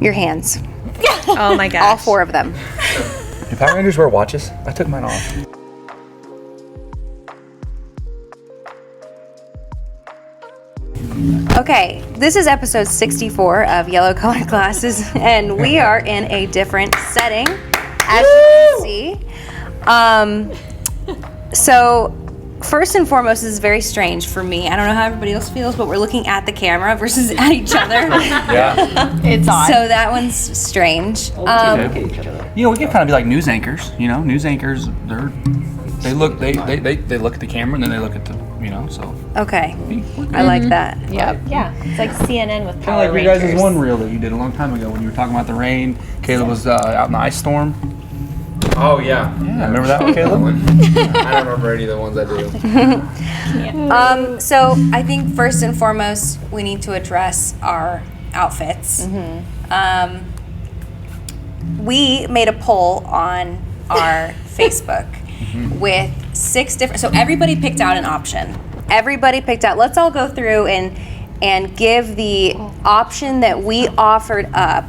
Your hands. Oh my gosh. All 4 of them. Do Power Rangers wear watches? I took mine off. Okay, this is episode 64 of Yellow Colored Glasses, and we are in a different setting, as you can see. So, first and foremost, this is very strange for me. I don't know how everybody else feels, but we're looking at the camera versus at each other. Yeah. It's odd. So that one's strange. We can kind of be like news anchors. News anchors. They look at the camera and then they look at the so. Okay, I like that. Yep. Yeah, it's like CNN with Power Kind of like Rangers. your guys' one reel that you did a long time ago when you were talking about the rain. Caleb was out in the ice storm. Oh yeah. Yeah, remember that one, Caleb? I don't remember any of the ones I do. So I think first and foremost, we need to address our outfits. We made a poll on our Facebook with 6 different. So everybody picked out an option. Let's all go through and give the option that we offered up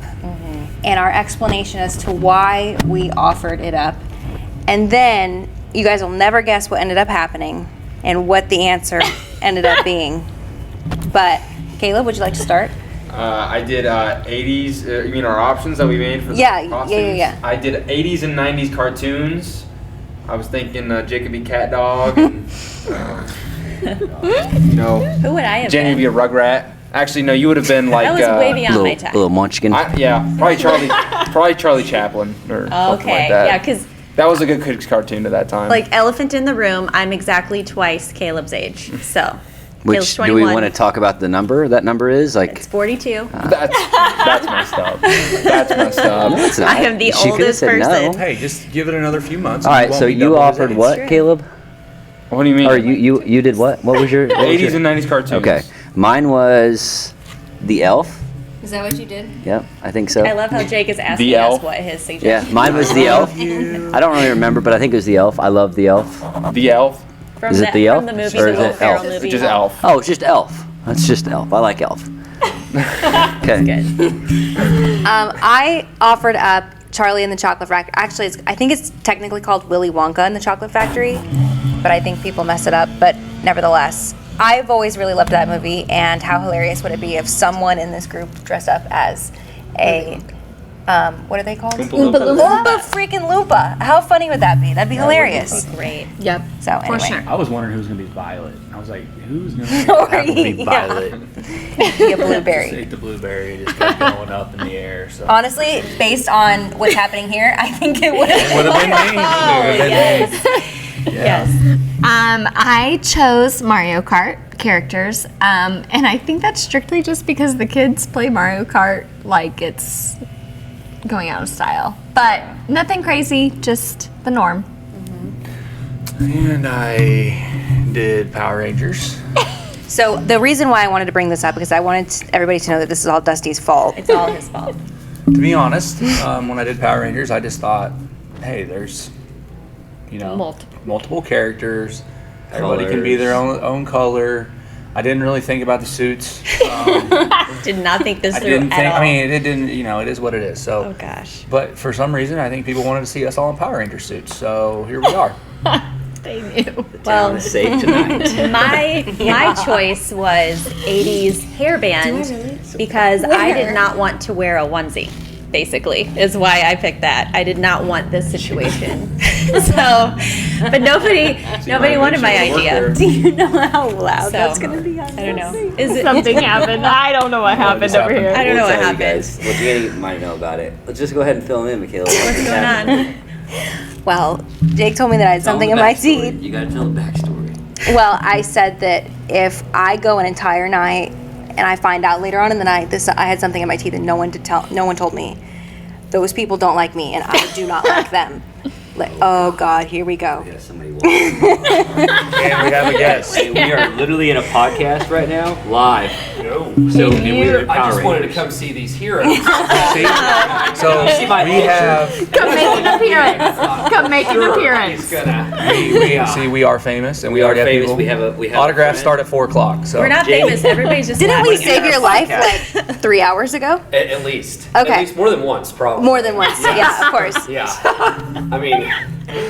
and our explanation as to why we offered it up. And then you guys will never guess what ended up happening and what the answer ended up being. But Caleb, would you like to start? I did 80s. You mean our options that we made for the costumes? Yeah. I did 80s and 90s cartoons. I was thinking Jacob be Cat Dog. And, Who would I have Jenny would been? be a Rugrat. Actually, no, you would have been like. That was way beyond my time. Little munchkin. Probably Charlie Chaplin or something like that. Yeah, because that was a good kids cartoon at that time. like Elephant in the Room, I'm exactly twice Caleb's age. So, Which Caleb's do we 21. want to talk about the number? That number is like. It's 42. That's messed up. That's messed up. No, it's not. I am the She could've oldest said no. person. Hey, just give it another few months. All right, so you offered what, True. Caleb? What do you mean? Or you did what? What was your? what was 80s your- and 90s cartoons. Okay, mine was the elf. Is that what you did? Yep, I think so. I love how Jake is asking The us elf. what his Yeah, suggestion mine was the elf. I don't really remember, but I think it was the elf. I love the elf. The Elf. from Is it the elf? From the movie, Or the is Will it Ferrell elf? movie. Just Elf. Oh, it's just elf. That's just elf. I like elf. Okay. Good. I offered up Charlie and the Chocolate Factory. Actually, I think it's technically called Willy Wonka and the Chocolate Factory, but I think people mess it up. But nevertheless, I've always really loved that movie, and how hilarious would it be if someone in this group dressed up as a, what are they called? Oompa Loompa. Loompa freaking Loompa. How funny would that be? That'd be hilarious. Great. Yep. So anyway. For sure. I was wondering who was gonna be Violet. I was like, who's gonna be Yeah. Violet? Be a blueberry. Just ate the blueberry, it just kept going up in the air. So. Honestly, based on what's happening here, I think it would have Would have been me. yes. Yes. I chose Mario Kart characters, and I think that's strictly just because the kids play Mario Kart like it's going out of style. But nothing crazy, just the norm. And I did Power Rangers. So the reason why I wanted to bring this up because I wanted everybody to know that this is all Dusty's fault. It's all his fault. To be honest, when I did Power Rangers, I just thought, hey, there's, multiple characters. Everybody can be their own color. I didn't really think about the suits. Did not think this I through didn't at think. all. I mean, it didn't. It is what it is. So. Oh gosh. But for some reason, I think people wanted to see us all in Power Ranger suits. So here we are. They knew. Well, Safe tonight. my choice was 80s hairband because I did not want to wear a onesie. Basically, is why I picked that. I did not want this situation. But nobody wanted my idea. Do you know how loud that's So, going to be? I don't know. Is it? Something happened. I don't know what happened over here. I don't know what We'll tell you happened. guys. Well, Danny might know about it. Let's just go ahead and fill him in, Michaela. What's going on? Well, Jake told me that I had something in my teeth. You gotta tell the backstory. Well, I said that if I go an entire night and I find out later on in the night I had something in my teeth and no one told me, those people don't like me and I do not like them. Like, oh God, here we go. We got somebody walking. And we have a guest. We are literally in a podcast right now, live. So I just wanted to Rangers. come see these heroes. See? So See my we have. Come make an appearance. Come make an appearance. He's gonna. See, we are famous, and we We are already have famous. people. We have a Autographs friend. start at 4:00. So We're not famous. Everybody's just Didn't we laughing at save your us. life like 3 hours ago? At least. Okay. At least more than once, probably. More than once. Yeah, of course. Yeah. I mean,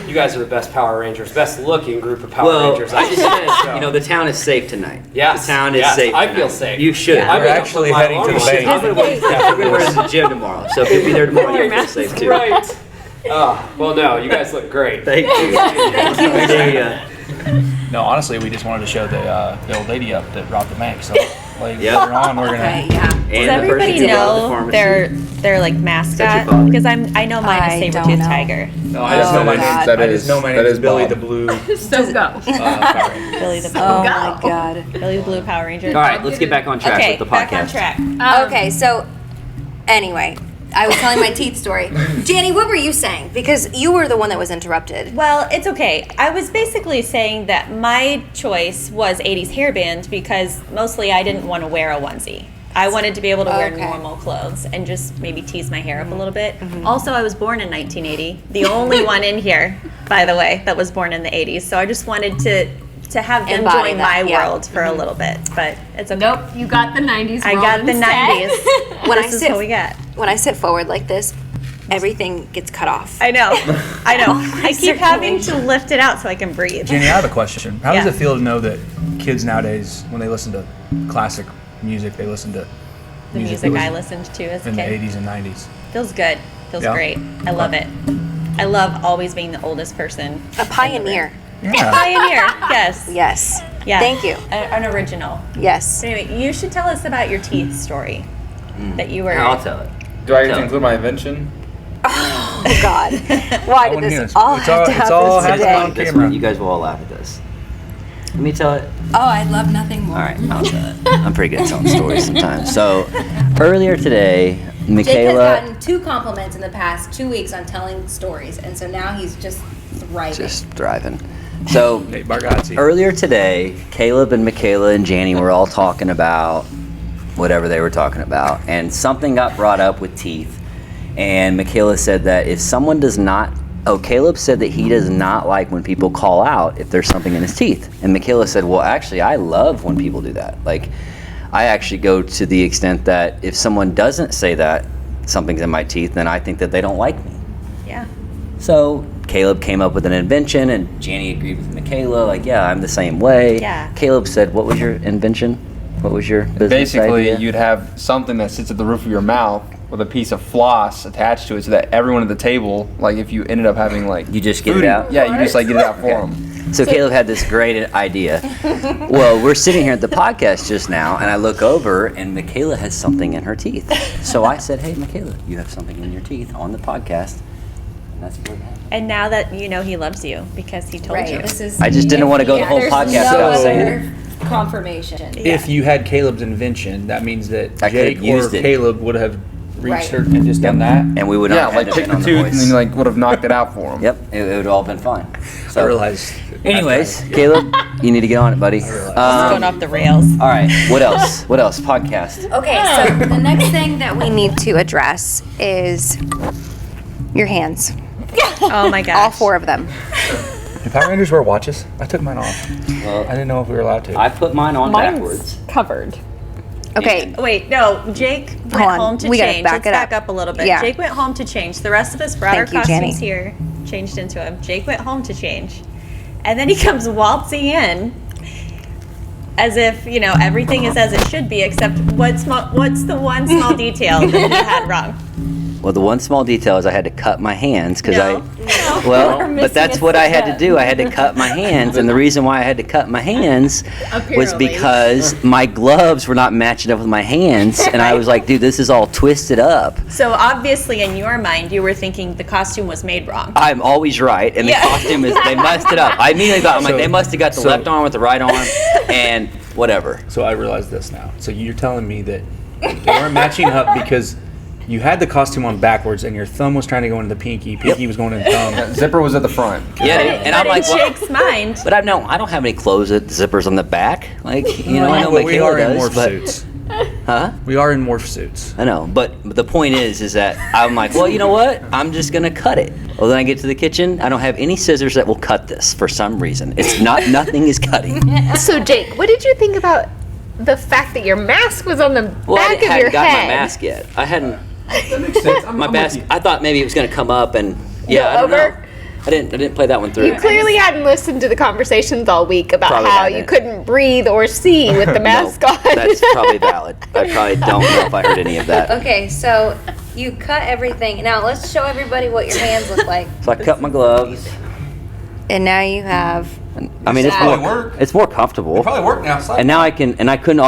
you guys are the best Power Rangers, best looking group of Power Well, Rangers. I just So. the town is safe tonight. Yes, The town is yes, safe. I feel tonight. safe. You should. Yeah. I we're wake up actually with my heading to the alarm bank. clock. I'm gonna wear to the gym tomorrow, so if you'll be there tomorrow, you'll feel safe too. Right. Well, no, you guys look great. Thank you. no, honestly, we just wanted to show the old lady up that robbed the bank. So like Yeah. later on, we're gonna. Okay, yeah. And Does the everybody person who robbed the know pharmacy. their like Is that mascot? your father? Because I know mine I is don't saber-tooth know. tiger. No, I just know my God. name. That I is- just know my that name is is Billy Bob. the Blue. So go. Power Ranger. Billy the Blue. Oh my God. Billy the Blue Power Ranger. All right, let's get back on track Okay, with the back podcast. on track. Okay, so anyway, I was telling my teeth story. Janny, what were you saying? Because you were the one that was interrupted. Well, it's okay. I was basically saying that my choice was 80s hairband because mostly I didn't want to wear a onesie. I wanted to be able to wear Okay. normal clothes and just maybe tease my hair up a little bit. Also, I was born in 1980. The only one in here, by the way, that was born in the 80s. So I just wanted to have them Embody join that, my yeah. world for a little bit. But it's okay. Nope, you got the 90s. I world got the instead. 90s. When This is what we got. when I sit forward like this, everything gets cut off. I know. I know. I keep having circulation. to lift it out so I can breathe. Jenny, I have a question. How does Yeah. it feel to know that kids nowadays, when they listen to classic music, they listen to The music that was I listened to as a in the kid. 80s and 90s? Feels good. Feels Yeah. great. I love it. I love always being the oldest person. A pioneer. Yeah. Pioneer. Yes. Yes. Yeah. Thank you. An original. Yes. But anyway, you should tell us about your teeth story. That you were. I'll tell it. Do I get Tell to me. include my invention? Oh God. Why did wanna hear this this. all It's have all- to it's happen all happening today? on This camera. one, you guys will all laugh at this. Let me tell it. Oh, I'd love nothing more. All right, I'll tell it. I'm pretty good at telling stories sometimes. So, earlier today, Jake has Michaela gotten 2 compliments in the past 2 weeks on telling stories, and so now he's just thriving. just driving. So, Nate Bargatze. earlier today, Caleb and Michaela and Janie were all talking about whatever they were talking about, and something got brought up with teeth. And Michaela said that if someone does not, Caleb said that he does not like when people call out if there's something in his teeth. And Michaela said, well, actually, I love when people do that. Like, I actually go to the extent that if someone doesn't say that something's in my teeth, then I think that they don't like me. Yeah. So Caleb came up with an invention, and Janie agreed with Michaela. Like, yeah, I'm the same way. Yeah. Caleb said, "What was your invention? What was your business Basically, idea?" you'd have something that sits at the roof of your mouth with a piece of floss attached to it, so that everyone at the table, like if you ended up having like You just get food, it out? Yeah, you just like get it out for them. So Caleb had this great idea. Well, we're sitting here at the podcast just now, and I look over, and Michaela has something in her teeth. So I said, "Hey, Michaela, you have something in your teeth on the podcast," and that's what happened. And now that you know he loves you because he told you. Right. This is. I just didn't want to go the whole there's podcast no without saying it. other confirmation. If you had Caleb's invention, that means that I could've Jake or used it. Caleb would have reached Right. her and just done that. And we would Yeah, not have like had to pick been the on tooth, the and voice. then like would have knocked it out for them. Yep, it would have all been fine. I So, realized. anyways, Caleb, you need to get on it, buddy. It's going off the rails. All right, what else? What else? Podcast. Okay, so the next thing that we need to address is your hands. Oh my gosh. All 4 of them. Do Power Rangers wear watches? I took mine off. Well, I didn't know if we were allowed to. I put mine on backwards. Covered. Okay. Wait, no. Jake went Hold on, home to we gotta change. back Let's it back up. up a little bit. Yeah. Jake went home to change. The rest of us brought Thank our you, Jenny. costumes here, changed into them. Jake went home to change. And then he comes waltzing in as if, you know, everything is as it should be, except what's the one small detail that you had wrong? Well, the one small detail is I had to cut my hands because No. but that's what I had to do. I had to cut my hands, and the reason why I had to cut my hands was Apparently. because my gloves were not matching up with my hands, and I was like, dude, this is all twisted up. So obviously in your mind you were thinking the costume was made wrong. I'm always right, and the Yeah. costume is, they messed it up. I immediately thought, I'm like, So- they must have got the so- left arm with the right arm, and whatever. So I realize this now. So you're telling me that they weren't matching up because you had the costume on backwards and your thumb was trying to go into the pinky was going into the thumb. Zipper was at the front. Yeah, and I'm But like, in well, Jake's mind, but I don't have any clothes with zippers on the back. Like, you know, I know Well, we Michaela are in does, morph but suits. Huh? We are in morph suits. I know, but the point is that I'm like, well, you know what? I'm just gonna cut it. Well, then I get to the kitchen. I don't have any scissors that will cut this for some reason. It's not. Nothing is cutting. So Jake, what did you think about the fact that your mask was on the Well, I back of your hadn't got head? my mask yet. I hadn't. That makes sense. My mask. I thought maybe it was gonna come up and I don't know. over? I didn't play that one through. You clearly hadn't listened to the conversations all week about Probably how hadn't. you couldn't breathe or see with the mask No, on. That's probably valid. I probably don't know if I heard any of that. Okay, so you cut everything. Now let's show everybody what your hands look like. So I cut my gloves. And now you have. I mean, it's Probably more. work. It's more comfortable. Probably working outside. And now I can, and I couldn't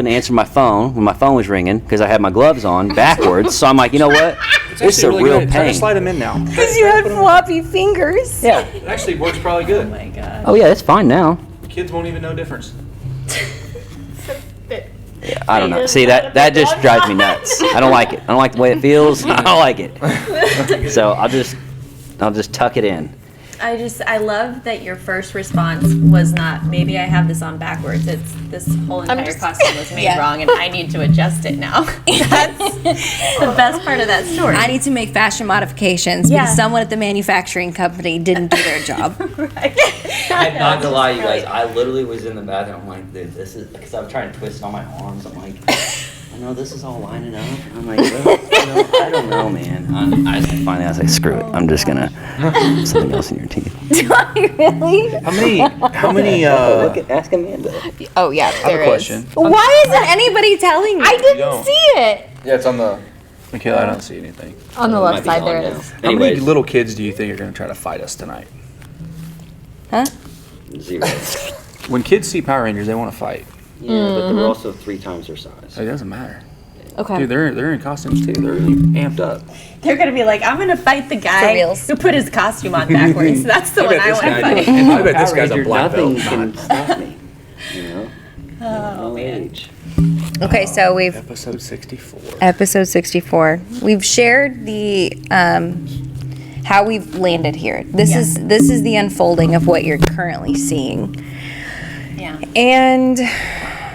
answer my phone when my phone was ringing because I had my gloves on backwards. So I'm like, you know what? This is a actually really real good. Try to pain. slide them in now. Because you had floppy fingers. Yeah. It actually works probably good. my God. Oh yeah, it's fine now. Kids won't even know difference. Yeah, I don't know. See that just drives me nuts. I don't like it. I don't like the way it feels. I don't like it. So I'll just tuck it in. I love that your first response was not, maybe I have this on backwards. It's this whole entire costume was made Yeah. wrong and I need to adjust it now. That's the best part of that story. I need to make fashion modifications Yeah. because someone at the manufacturing company didn't do their job. I'm not gonna lie, you guys. I literally was in the bathroom. I'm like, dude, this is because I'm trying to twist all my arms. I'm like, I know this is all lining up. I'm like, well, I don't know, man. Finally, I was like, screw it. I'm just gonna put something else in your teeth. Do I really? How many, Ask Amanda. Oh yeah, I have there a is. question. Why isn't anybody telling me? I didn't don't. see it. Yeah, it's on the. Michaela, I don't see anything. On the It might left be side on there now. is. How many Anyways, little kids do you think are going to try to fight us tonight? Huh? 0. When kids see Power Rangers, they want to fight. Yeah, but they're also 3 times their size. It doesn't matter. Okay. Dude, they're in costumes too. They're really amped up. They're gonna be like, I'm gonna fight the For guy reals. who put his costume on backwards. That's the one I want to fight. I bet this guy's a black Nothing belt. can stop me. You know. Oh, man. Age. Okay, so we've Episode 64. episode 64. We've shared the how we've landed here. This is the unfolding of what you're currently seeing. Yeah. And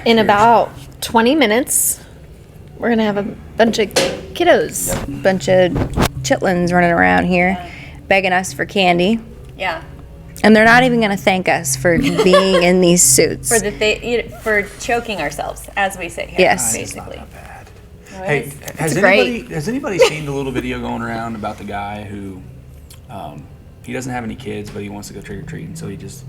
In about 20 minutes, we're gonna have a bunch of kiddos. bunch of chitlins running around here begging us for candy. Yeah. And they're not even going to thank us for being in these suits. For choking ourselves as we sit here. Yes. Basically. Hey, has anybody seen the little video going around about the guy who he doesn't have any kids, but he wants to go trick or treating, so he just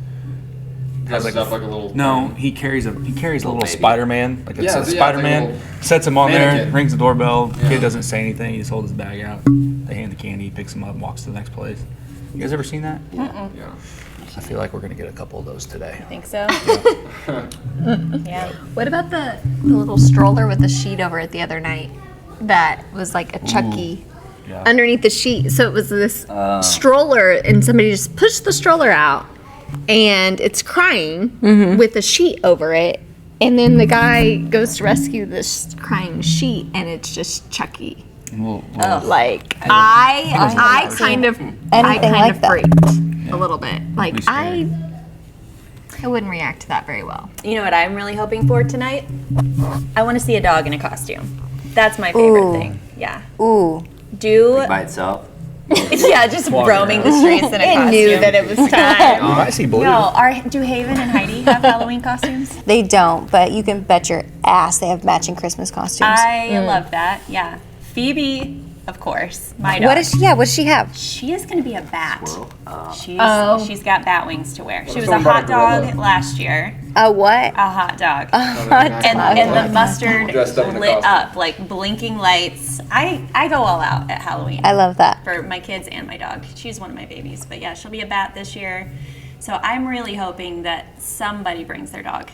has Dresses up like a little. no. He carries a little baby. Spider-Man, like Yeah, a yeah, Spider-Man, it's like a little sets him on there, mannequin. rings the doorbell. Yeah. Kid doesn't say anything. He just holds his bag out. They hand the candy, he picks him up, walks to the next place. You guys ever seen that? Yeah. I feel like we're gonna get a couple of those today. Think so? Yeah. What about the little stroller with the sheet over it the other night? That was like a Chucky Yeah. underneath the sheet. So it was this stroller, and somebody just pushed the stroller out, and it's crying with a sheet over it. And then the guy goes to rescue this crying sheet, and it's just Chucky. Like I kind of like that. freaked a little bit. Like Pretty scary. I wouldn't react to that very well. You know what I'm really hoping for tonight? I want to see a dog in a costume. That's my favorite Ooh. thing. Yeah. Ooh. Do By itself. yeah, just roaming the streets in a costume. Knew that it was time. I see blue. No, do Haven and Heidi have Halloween costumes? They don't, but you can bet your ass they have matching Christmas costumes. I love that. Yeah. Phoebe, of course, my dog. What does she have? She is going to be a bat. Oh. She's got bat wings to wear. She was a someone brought hot a gorilla? dog last year. A what? A hot dog. Hot And the mustard Dressed up in a lit costume. up, like blinking lights. I go all out at Halloween I love that. for my kids and my dog. She's one of my babies. But yeah, she'll be a bat this year. So I'm really hoping that somebody brings their dog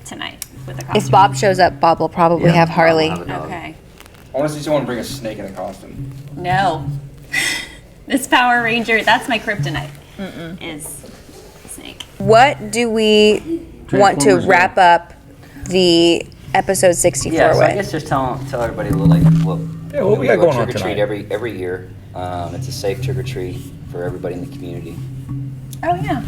tonight with a costume. If Bob shows up, Bob will probably have Harley. Okay. I want to see someone bring a snake in a costume. No. This Power Ranger, that's my kryptonite. Is snake. What do we want to Transformers, wrap up the episode 64 Yeah, so I with? guess just tell everybody a little like what we got going on trick or treat tonight? every year. It's a safe trick or treat for everybody in the community. Oh yeah.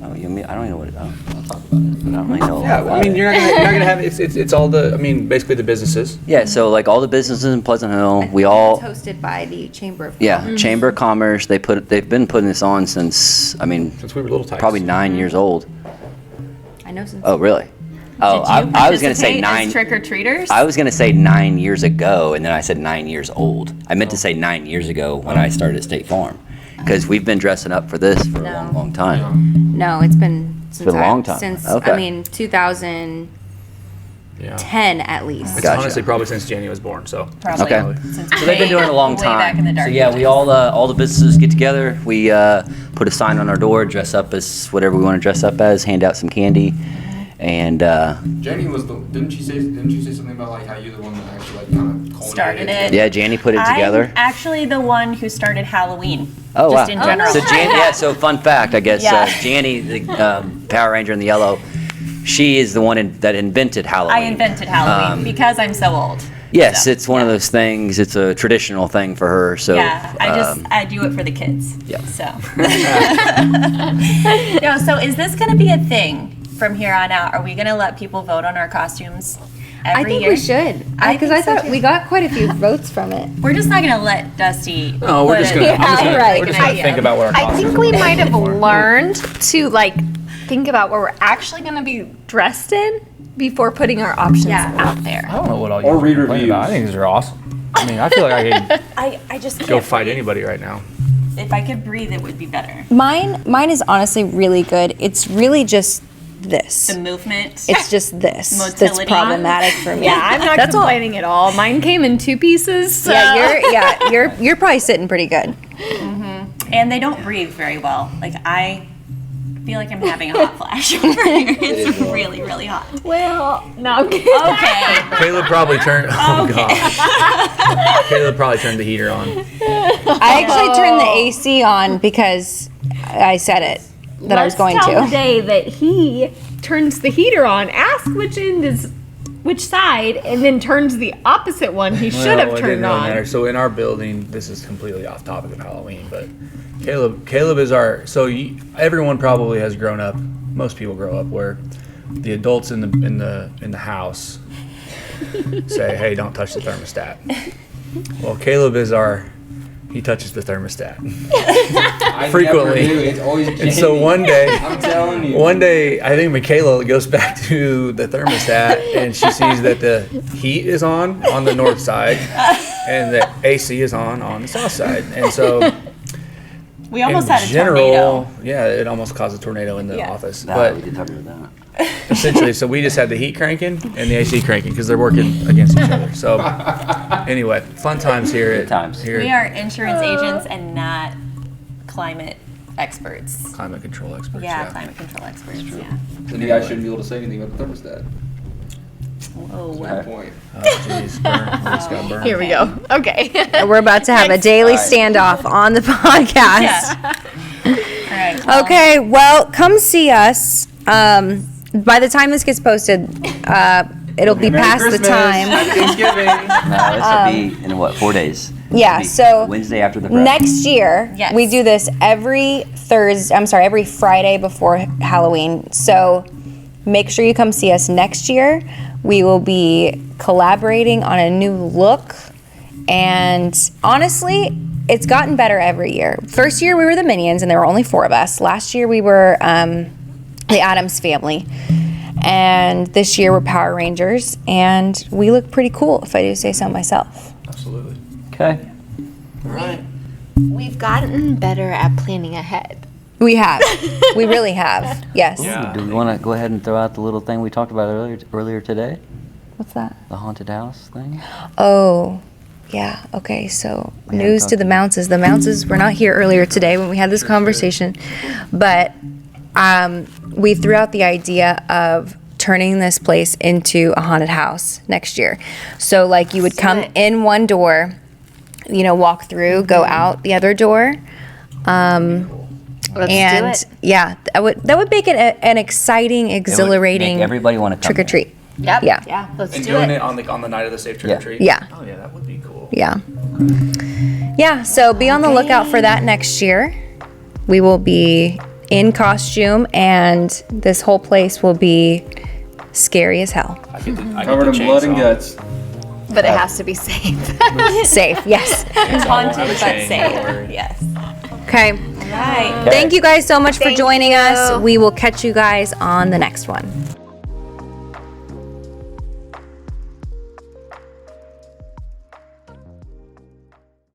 Oh, you mean, I don't even know what it, I'll talk about it, but I don't really know. Yeah, I mean, you're not gonna have it's all the. I mean, basically the businesses. Yeah, so like all the businesses in Pleasant Hill, we It's all, hosted by the Chamber of yeah, Chamber of Commerce. They've been putting this on since, I mean, Since we were little tykes. probably 9 years old. I know since. Oh, really? Oh, Did you I was gonna say participate as 9. trick or treaters. I was gonna say 9 years ago, and then I said 9 years old. I meant to say 9 years ago when I started at State Farm, because we've been dressing up for this for a long, long time. No, it's been since been a long time. Since Okay. I mean 2010 Yeah. at least. It's Gotcha. honestly probably since Jenny was born. So. Probably. Okay. Since So they've been doing it a long way time. back in the dark So yeah, we ages. all the businesses get together. We put a sign on our door, dress up as whatever we want to dress up as, hand out some candy, and Jenny was the. Didn't you say something about like how you're the one that actually like kind of Started it. yeah, Janny put it together. I'm actually the one who started Halloween. Oh, just wow. in general. So so fun fact, I guess, Yeah. Janny, the Power Ranger in the yellow, she is the one that invented Halloween. I invented Halloween because I'm so old. Yes, So, it's one of those things. It's a traditional thing for her. So Yeah, I do it for the kids. Yeah. So. No, so is this going to be a thing from here on out? Are we going to let people vote on our costumes every I think year? we should. I Because think I so, thought too. we got quite a few votes from it. We're just not going to let Dusty. No, we're put just it- gonna. I'm just gonna right. we're just gonna think about what our I costumes think are we gonna might be have for. learned to like think about what we're actually going to be dressed in before putting our options out there. I don't know what all you Or read complain about. I reviews. think these are awesome. I mean, I feel like I could I just can't go fight breathe. anybody right now. If I could breathe, it would be better. Mine is honestly really good. It's really just this. The movement. It's just this that's Motility. problematic for me. Yeah, I'm not That's all. complaining at all. Mine came in 2 pieces. So. You're probably sitting pretty good. And they don't breathe very well. Like, I feel like I'm having a hot flash over here. It's really, really hot. Well, no. Okay. Caleb probably turned. Oh god. Caleb probably turned the heater on. I actually turned the AC on because I said it that I was going Let's tell to. Day that he turns the heater on. Ask which side, and then turns the opposite one he should have Well, it turned didn't really on. matter. So in our building, this is completely off topic of Halloween, but Caleb is our. So everyone probably has grown up. Most people grow up where the adults in the house say, "Hey, don't touch the thermostat." Well, Caleb is our. He touches the thermostat. I Frequently. Never do. It's always And so one day, I'm telling you. one day, I think Michaela goes back to the thermostat and she sees that the heat is on the north side and the AC is on the south side. And so, We almost in had a general, tornado. yeah, it almost caused a tornado in the office. we But did talk about that. essentially, so we just had the heat cranking and the AC cranking because they're working against each other. So anyway, fun times here. Good times. Here We at are insurance agents and not climate experts. climate control experts. Yeah, climate control experts. Yeah. Then you guys shouldn't be able to say anything about the thermostat. Whoa. Good point. Oh, jeez, burn. We just got burned. Here we go. Okay. We're about to have a daily standoff on the podcast. Yeah. All right. Well, Okay, well, come see us. By the time this gets posted, it'll be Merry past the Christmas. time. Happy Thanksgiving. No, this will be in what, 4 days? Yeah, It'll be so Wednesday after the prep. next year, Yes. we do this every Friday before Halloween. So make sure you come see us next year. We will be collaborating on a new look. And honestly, it's gotten better every year. First year we were the Minions and there were only 4 of us. Last year we were the Addams Family. And this year we're Power Rangers and we look pretty cool if I do say so myself. Absolutely. Okay. All right. We've gotten better at planning ahead. We have. We really have. Yes. Yeah. Do we want to go ahead and throw out the little thing we talked about earlier today? What's that? The haunted house thing? Oh, yeah. Okay. So We haven't news to talked the about Mounces. The Mounces were not here earlier today when we had this conversation, but we threw out the idea of turning this place into a haunted house next year. So like you would come in one door, walk through, go out the other door. Let's And do it. yeah, that would make it an exciting, exhilarating Make everybody want to come trick or treat. Yep. Yeah. Yeah. Let's And do doing it. it on the night of the safe trick Yeah. or treat. Yeah. Oh yeah, that would be cool. Yeah. Yeah, so be on the lookout for that next year. We will be in costume, and this whole place will be scary as hell. Covered in blood and guts. But it has to be safe. Safe, yes. Haunted but safe. Yes. Okay. Right. Thank you guys so much for Thank joining us. you. We will catch you guys on the next one.